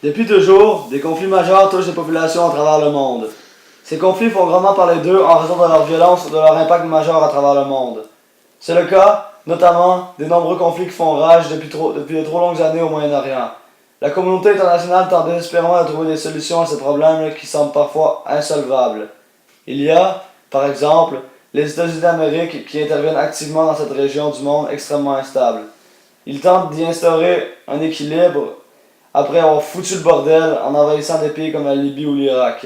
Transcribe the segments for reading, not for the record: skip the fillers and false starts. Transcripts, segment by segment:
Depuis toujours, des conflits majeurs touchent les populations à travers le monde. Ces conflits font grandement parler d'eux en raison de leur violence et de leur impact majeur à travers le monde. C'est le cas, notamment, des nombreux conflits qui font rage depuis de trop longues années au Moyen-Orient. La communauté internationale tente désespérément de trouver des solutions à ces problèmes qui semblent parfois insolvables. Il y a, par exemple, les États-Unis d'Amérique qui interviennent activement dans cette région du monde extrêmement instable. Ils tentent d'y instaurer un équilibre après avoir foutu le bordel en envahissant des pays comme la Libye ou l'Irak.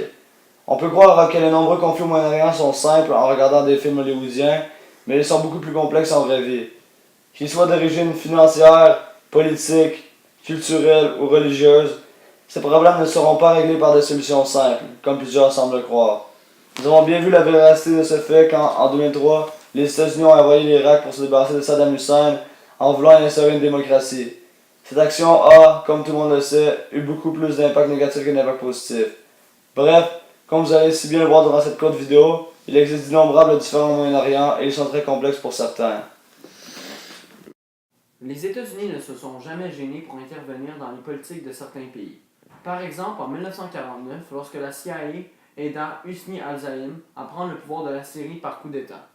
On peut croire que les nombreux conflits au Moyen-Orient sont simples en regardant des films hollywoodiens, mais ils sont beaucoup plus complexes en vraie vie. Qu'ils soient d'origine financière, politique, culturelle ou religieuse, ces problèmes ne seront pas réglés par des solutions simples, comme plusieurs semblent le croire. Nous avons bien vu la véracité de ce fait quand, en 2003, les États-Unis ont envahi l'Irak pour se débarrasser de Saddam Hussein en voulant y instaurer une démocratie. Cette action a, comme tout le monde le sait, eu beaucoup plus d'impact négatif que d'impact positif. Bref, comme vous allez si bien le voir durant cette courte vidéo, il existe d'innombrables différends au Moyen-Orient et ils sont très complexes pour certains. Les États-Unis ne se sont jamais gênés pour intervenir dans les politiques de certains pays. Par exemple, en 1949, lorsque la CIA aida Husni al-Zaim à prendre le pouvoir de la Syrie par coup d'État.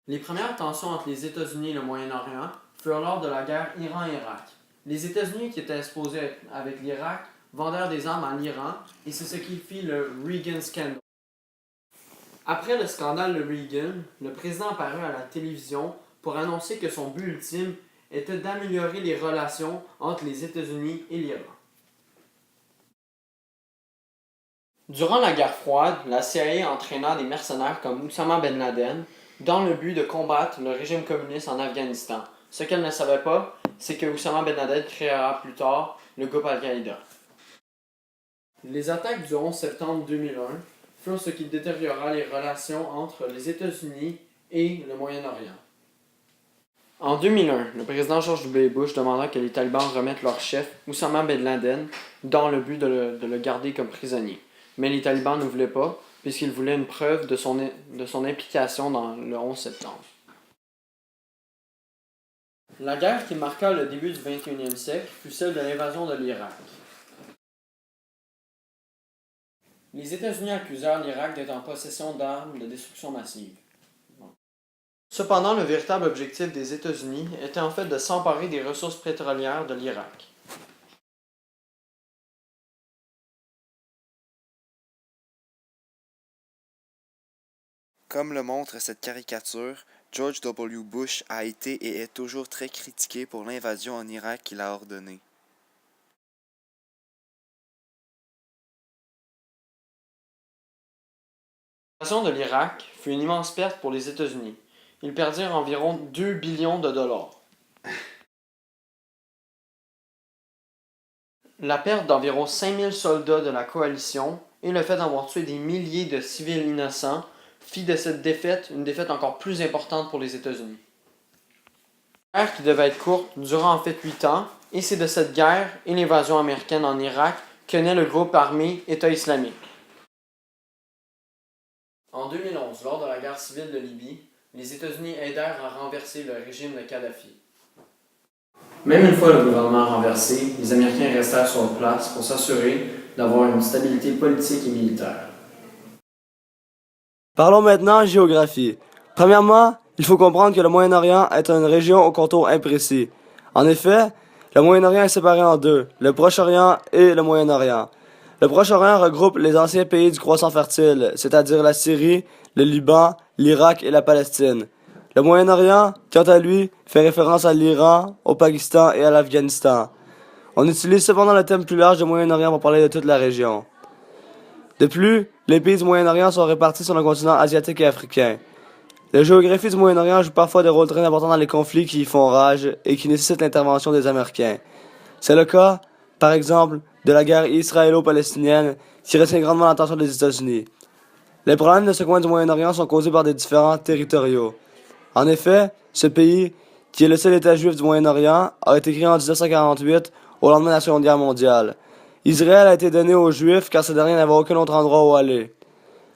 Les premières tensions entre les États-Unis et le Moyen-Orient furent lors de la guerre Iran-Irak. Les États-Unis, qui étaient exposés avec l'Irak, vendèrent des armes à l'Iran et c'est ce qui fit le Reagan Scandal. Après le scandale de Reagan, le président apparut à la télévision pour annoncer que son but ultime était d'améliorer les relations entre les États-Unis et l'Iran. Durant la guerre froide, la CIA entraîna des mercenaires comme Oussama Ben Laden dans le but de combattre le régime communiste en Afghanistan. Ce qu'elle ne savait pas, c'est que Oussama Ben Laden créera plus tard le groupe Al-Qaïda. Les attaques du 11 septembre 2001 furent ce qui détériora les relations entre les États-Unis et le Moyen-Orient. En 2001, le président George W. Bush demanda que les talibans remettent leur chef, Oussama Ben Laden, dans le but de le garder comme prisonnier. Mais les talibans ne voulaient pas, puisqu'ils voulaient une preuve de son implication dans le 11 septembre. La guerre qui marqua le début du 21e siècle fut celle de l'invasion de l'Irak. Les États-Unis accusèrent l'Irak d'être en possession d'armes de destruction massive. Cependant, le véritable objectif des États-Unis était en fait de s'emparer des ressources pétrolières de l'Irak. Comme le montre cette caricature, George W. Bush a été et est toujours très critiqué pour l'invasion en Irak qu'il a ordonnée. L'invasion de l'Irak fut une immense perte pour les États-Unis. Ils perdirent environ 2 billions de dollars. La perte d'environ 5000 soldats de la coalition et le fait d'avoir tué des milliers de civils innocents fit de cette défaite une défaite encore plus importante pour les États-Unis. La guerre, qui devait être courte, dura en fait 8 ans, et c'est de cette guerre et l'invasion américaine en Irak que naît le groupe armé État islamique. En 2011, lors de la guerre civile de Libye, les États-Unis aidèrent à renverser le régime de Kadhafi. Même une fois le gouvernement renversé, les Américains restèrent sur place pour s'assurer d'avoir une stabilité politique et militaire. Parlons maintenant géographie. Premièrement, il faut comprendre que le Moyen-Orient est une région au contour imprécis. En effet, le Moyen-Orient est séparé en deux, le Proche-Orient et le Moyen-Orient. Le Proche-Orient regroupe les anciens pays du croissant fertile, c'est-à-dire la Syrie, le Liban, l'Irak et la Palestine. Le Moyen-Orient, quant à lui, fait référence à l'Iran, au Pakistan et à l'Afghanistan. On utilise cependant le thème plus large du Moyen-Orient pour parler de toute la région. De plus, les pays du Moyen-Orient sont répartis sur le continent asiatique et africain. La géographie du Moyen-Orient joue parfois des rôles très importants dans les conflits qui y font rage et qui nécessitent l'intervention des Américains. C'est le cas, par exemple, de la guerre israélo-palestinienne qui retient grandement l'attention des États-Unis. Les problèmes de ce coin du Moyen-Orient sont causés par des différends territoriaux. En effet, ce pays, qui est le seul État juif du Moyen-Orient, a été créé en 1948 au lendemain de la Seconde Guerre mondiale. Israël a été donné aux Juifs car ces derniers n'avaient aucun autre endroit où aller.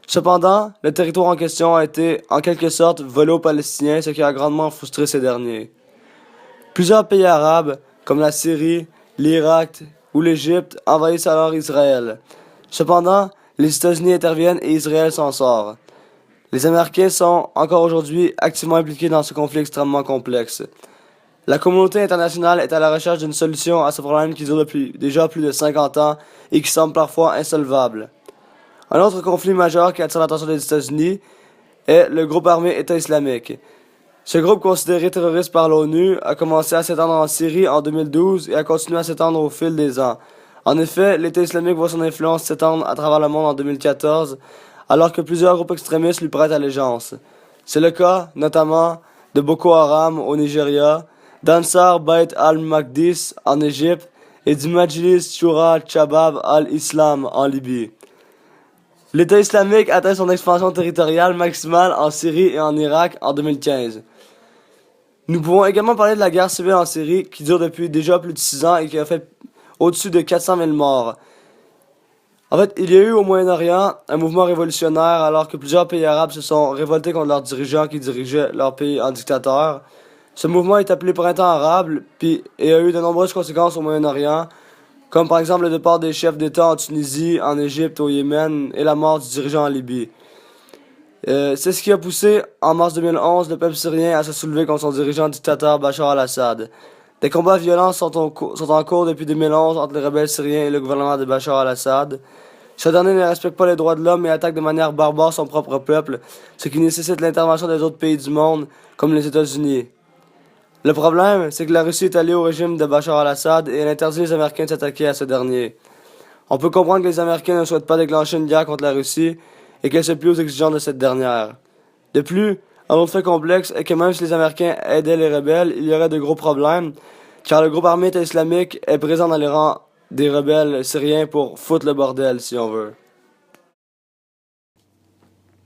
Cependant, le territoire en question a été, en quelque sorte, volé aux Palestiniens, ce qui a grandement frustré ces derniers. Plusieurs pays arabes, comme la Syrie, l'Irak ou l'Égypte envahissent alors Israël. Cependant, les États-Unis interviennent et Israël s'en sort. Les Américains sont, encore aujourd'hui, activement impliqués dans ce conflit extrêmement complexe. La communauté internationale est à la recherche d'une solution à ce problème qui dure depuis déjà plus de 50 ans et qui semble parfois insolvable. Un autre conflit majeur qui attire l'attention des États-Unis est le groupe armé État islamique. Ce groupe, considéré terroriste par l'ONU, a commencé à s'étendre en Syrie en 2012 et a continué à s'étendre au fil des ans. En effet, l'État islamique voit son influence s'étendre à travers le monde en 2014, alors que plusieurs groupes extrémistes lui prêtent allégeance. C'est le cas, notamment, de Boko Haram au Nigeria, d'Ansar Bayt al-Maqdis en Égypte et du Majlis Shura Shabab al-Islam en Libye. L'État islamique atteint son expansion territoriale maximale en Syrie et en Irak en 2015. Nous pouvons également parler de la guerre civile en Syrie qui dure depuis déjà plus de 6 ans et qui a fait au-dessus de 400 000 morts. En fait, il y a eu au Moyen-Orient un mouvement révolutionnaire alors que plusieurs pays arabes se sont révoltés contre leurs dirigeants qui dirigeaient leur pays en dictateur. Ce mouvement est appelé Printemps arabe et a eu de nombreuses conséquences au Moyen-Orient, comme par exemple le départ des chefs d'État en Tunisie, en Égypte, au Yémen et la mort du dirigeant en Libye. C'est ce qui a poussé, en mars 2011, le peuple syrien à se soulever contre son dirigeant dictateur Bachar al-Assad. Des combats violents sont en cours depuis 2011 entre les rebelles syriens et le gouvernement de Bachar al-Assad. Ce dernier ne respecte pas les droits de l'homme et attaque de manière barbare son propre peuple, ce qui nécessite l'intervention des autres pays du monde, comme les États-Unis. Le problème, c'est que la Russie est alliée au régime de Bachar al-Assad et elle interdit les Américains de s'attaquer à ce dernier. On peut comprendre que les Américains ne souhaitent pas déclencher une guerre contre la Russie et qu'elle se plie aux exigences de cette dernière. De plus, un autre fait complexe est que même si les Américains aidaient les rebelles, il y aurait de gros problèmes, car le groupe armé État islamique est présent dans les rangs des rebelles syriens pour foutre le bordel, si on veut.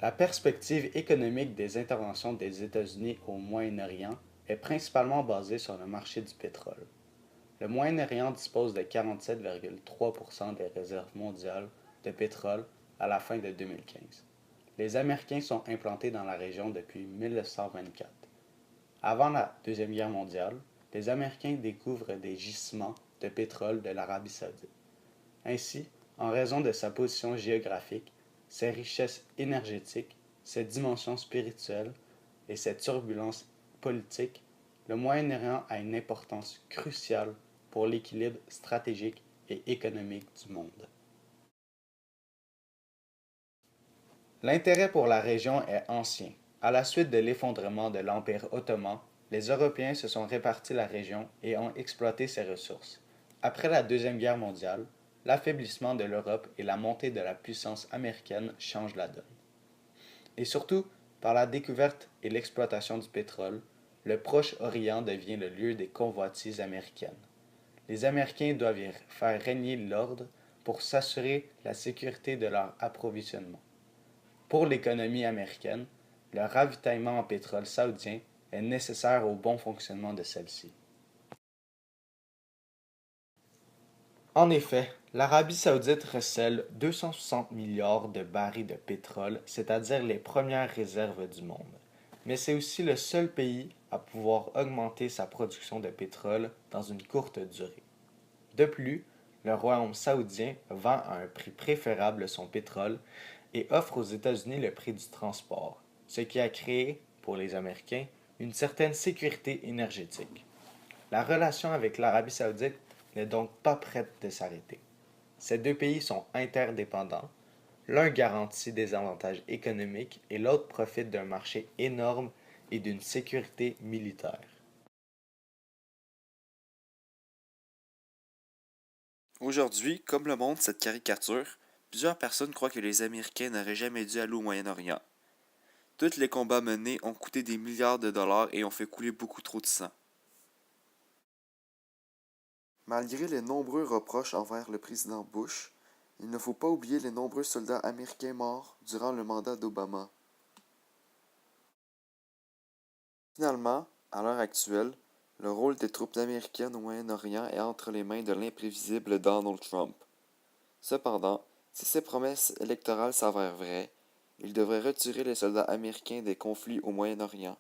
La perspective économique des interventions des États-Unis au Moyen-Orient est principalement basée sur le marché du pétrole. Le Moyen-Orient dispose de 47,3% des réserves mondiales de pétrole à la fin de 2015. Les Américains sont implantés dans la région depuis 1924. Avant la Deuxième Guerre mondiale, les Américains découvrent des gisements de pétrole de l'Arabie saoudite. Ainsi, en raison de sa position géographique, ses richesses énergétiques, ses dimensions spirituelles et ses turbulences politiques, le Moyen-Orient a une importance cruciale pour l'équilibre stratégique et économique du monde. L'intérêt pour la région est ancien. À la suite de l'effondrement de l'Empire ottoman, les Européens se sont répartis la région et ont exploité ses ressources. Après la Deuxième Guerre mondiale, l'affaiblissement de l'Europe et la montée de la puissance américaine changent la donne. Et surtout, par la découverte et l'exploitation du pétrole, le Proche-Orient devient le lieu des convoitises américaines. Les Américains doivent y faire régner l'ordre pour s'assurer la sécurité de leur approvisionnement. Pour l'économie américaine, le ravitaillement en pétrole saoudien est nécessaire au bon fonctionnement de celle-ci. En effet, l'Arabie saoudite recèle 260 milliards de barils de pétrole, c'est-à-dire les premières réserves du monde. Mais c'est aussi le seul pays à pouvoir augmenter sa production de pétrole dans une courte durée. De plus, le royaume saoudien vend à un prix préférable son pétrole et offre aux États-Unis le prix du transport, ce qui a créé, pour les Américains, une certaine sécurité énergétique. La relation avec l'Arabie saoudite n'est donc pas prête de s'arrêter. Ces deux pays sont interdépendants. L'un garantit des avantages économiques et l'autre profite d'un marché énorme et d'une sécurité militaire. Aujourd'hui, comme le montre cette caricature, plusieurs personnes croient que les Américains n'auraient jamais dû aller au Moyen-Orient. Tous les combats menés ont coûté des milliards de dollars et ont fait couler beaucoup trop de sang. Malgré les nombreux reproches envers le président Bush, il ne faut pas oublier les nombreux soldats américains morts durant le mandat d'Obama. Finalement, à l'heure actuelle, le rôle des troupes américaines au Moyen-Orient est entre les mains de l'imprévisible Donald Trump. Cependant, si ses promesses électorales s'avèrent vraies, il devrait retirer les soldats américains des conflits au Moyen-Orient.